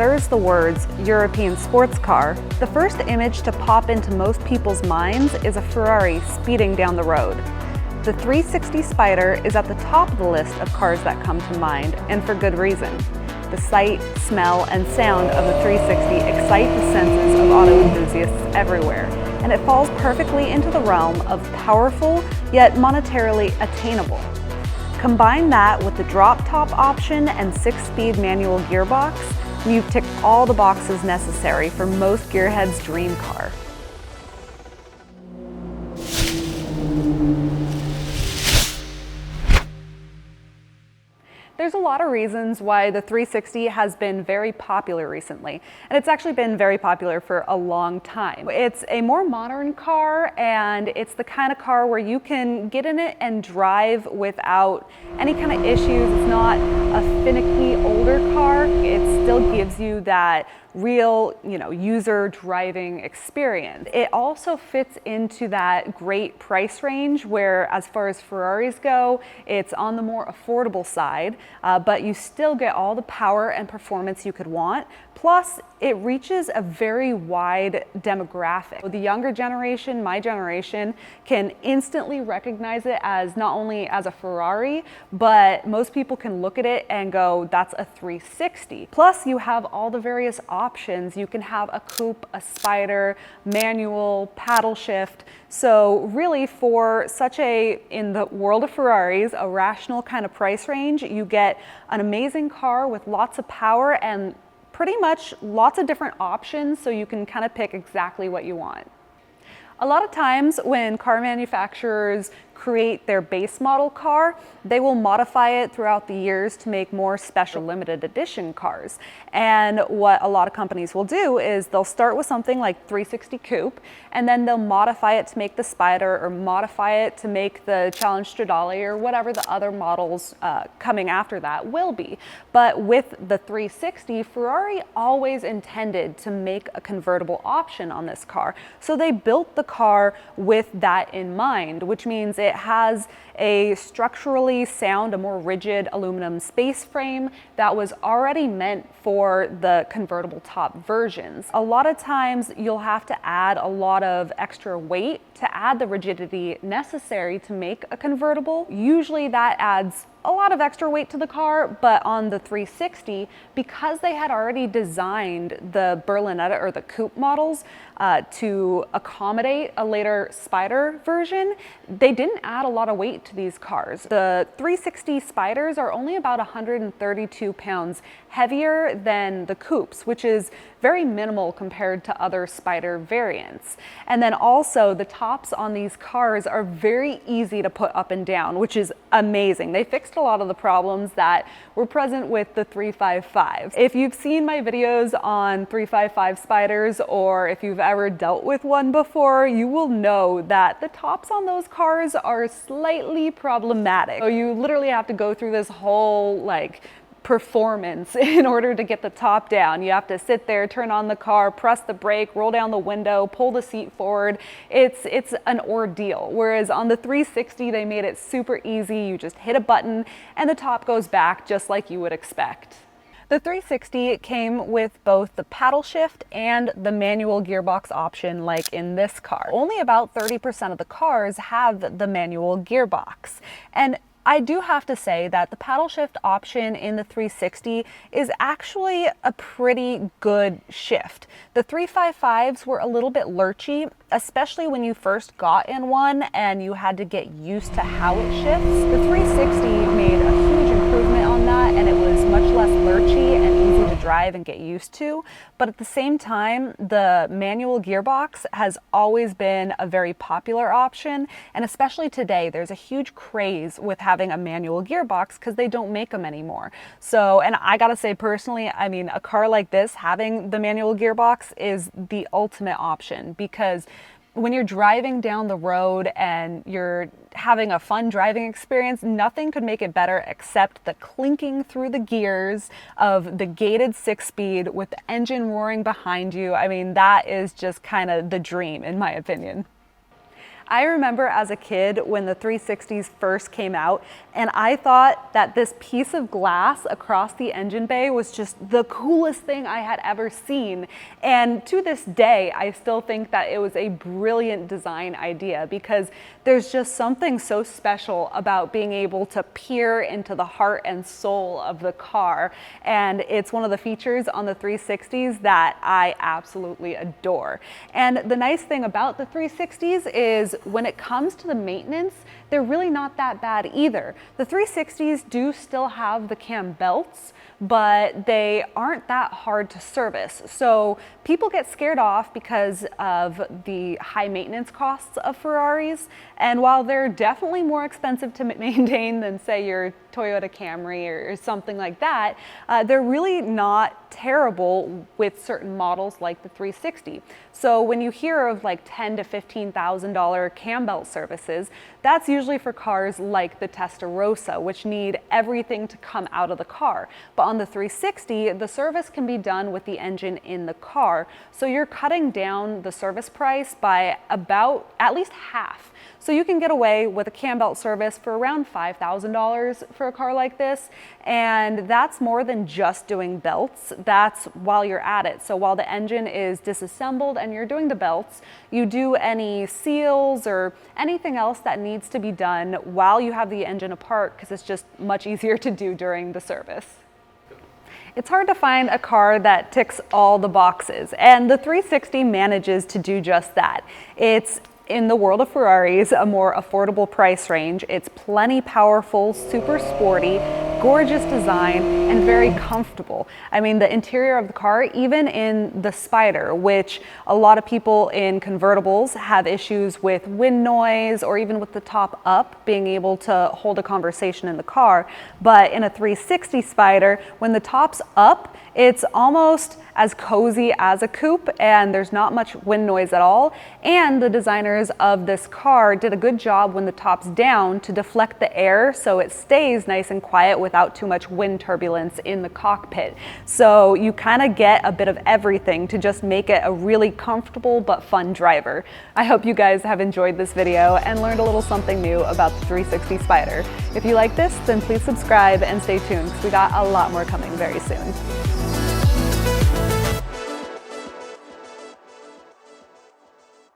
utters the words European sports car, the first image to pop into most people's minds is a Ferrari speeding down the road. The 360 Spider is at the top of the list of cars that come to mind, and for good reason. The sight, smell, and sound of the 360 excite the senses of auto enthusiasts everywhere, and it falls perfectly into the realm of powerful, yet monetarily attainable. Combine that with the drop-top option and 6-speed manual gearbox, and you've ticked all the boxes necessary for most gearheads' dream car. There's a lot of reasons why the 360 has been very popular recently, and it's actually been very popular for a long time. It's a more modern car, and it's the kind of car where you can get in it and drive without any kind of issues. It's not a finicky older car. It still gives you that real, user driving experience. It also fits into that great price range where, as far as Ferraris go, it's on the more affordable side, but you still get all the power and performance you could want. Plus, it reaches a very wide demographic. The younger generation, my generation, can instantly recognize it as not only as a Ferrari, but most people can look at it and go, that's a 360. Plus, you have all the various options. You can have a coupe, a spider, manual, paddle shift. So really, for such in the world of Ferraris, a rational kind of price range, you get an amazing car with lots of power and pretty much lots of different options, so you can kind of pick exactly what you want. A lot of times when car manufacturers create their base model car, they will modify it throughout the years to make more special limited edition cars. And what a lot of companies will do is they'll start with something like 360 Coupe, and then they'll modify it to make the Spider, or modify it to make the Challenge Stradale, or whatever the other models coming after that will be. But with the 360, Ferrari always intended to make a convertible option on this car. So they built the car with that in mind, which means it has a structurally sound, a more rigid aluminum space frame that was already meant for the convertible top versions. A lot of times you'll have to add a lot of extra weight to add the rigidity necessary to make a convertible. Usually that adds a lot of extra weight to the car, but on the 360, because they had already designed the Berlinetta or the coupe models to accommodate a later Spider version, they didn't add a lot of weight to these cars. The 360 Spiders are only about 132 pounds heavier than the coupes, which is very minimal compared to other Spider variants. And then also the tops on these cars are very easy to put up and down, which is amazing. They fixed a lot of the problems that were present with the 355. If you've seen my videos on 355 Spiders, or if you've ever dealt with one before, you will know that the tops on those cars are slightly problematic. So you literally have to go through this whole performance in order to get the top down. You have to sit there, turn on the car, press the brake, roll down the window, pull the seat forward. It's an ordeal. Whereas on the 360, they made it super easy. You just hit a button and the top goes back just like you would expect. The 360 came with both the paddle shift and the manual gearbox option, like in this car. Only about 30% of the cars have the manual gearbox. And I do have to say that the paddle shift option in the 360 is actually a pretty good shift. The 355s were a little bit lurchy, especially when you first got in one and you had to get used to how it shifts. The 360 made a huge improvement on that, and it was much less lurchy and easy to drive and get used to. But at the same time, the manual gearbox has always been a very popular option, and especially today, there's a huge craze with having a manual gearbox because they don't make them anymore. So, and I gotta say personally, I mean, a car like this, having the manual gearbox is the ultimate option, because when you're driving down the road and you're having a fun driving experience, nothing could make it better except the clinking through the gears of the gated 6-speed with the engine roaring behind you. I mean, that is just kind of the dream, in my opinion. I remember as a kid when the 360s first came out, and I thought that this piece of glass across the engine bay was just the coolest thing I had ever seen. And to this day, I still think that it was a brilliant design idea, because there's just something so special about being able to peer into the heart and soul of the car. And it's one of the features on the 360s that I absolutely adore. And the nice thing about the 360s is when it comes to the maintenance, they're really not that bad either. The 360s do still have the cam belts, but they aren't that hard to service. So people get scared off because of the high maintenance costs of Ferraris. And while they're definitely more expensive to maintain than, say, your Toyota Camry or something like that, they're really not terrible with certain models like the 360. So when you hear of like $10,000 to $15,000 cam belt services, that's usually for cars like the Testarossa, which need everything to come out of the car. But on the 360, the service can be done with the engine in the car. So you're cutting down the service price by about at least half. So you can get away with a cam belt service for around $5,000 for a car like this. And that's more than just doing belts. That's while you're at it. So while the engine is disassembled and you're doing the belts, you do any seals or anything else that needs to be done while you have the engine apart, because it's just much easier to do during the service. It's hard to find a car that ticks all the boxes, and the 360 manages to do just that. It's, in the world of Ferraris, a more affordable price range. It's plenty powerful, super sporty, gorgeous design, and very comfortable. I mean, the interior of the car, even in the Spider, which a lot of people in convertibles have issues with wind noise or even with the top up, being able to hold a conversation in the car. But in a 360 Spider, when the top's up, it's almost as cozy as a coupe, and there's not much wind noise at all. And the designers of this car did a good job when the top's down to deflect the air so it stays nice and quiet without too much wind turbulence in the cockpit. So you kind of get a bit of everything to just make it a really comfortable but fun driver. I hope you guys have enjoyed this video and learned a little something new about the 360 Spider. If you like this, then please subscribe and stay tuned, because we got a lot more coming very soon.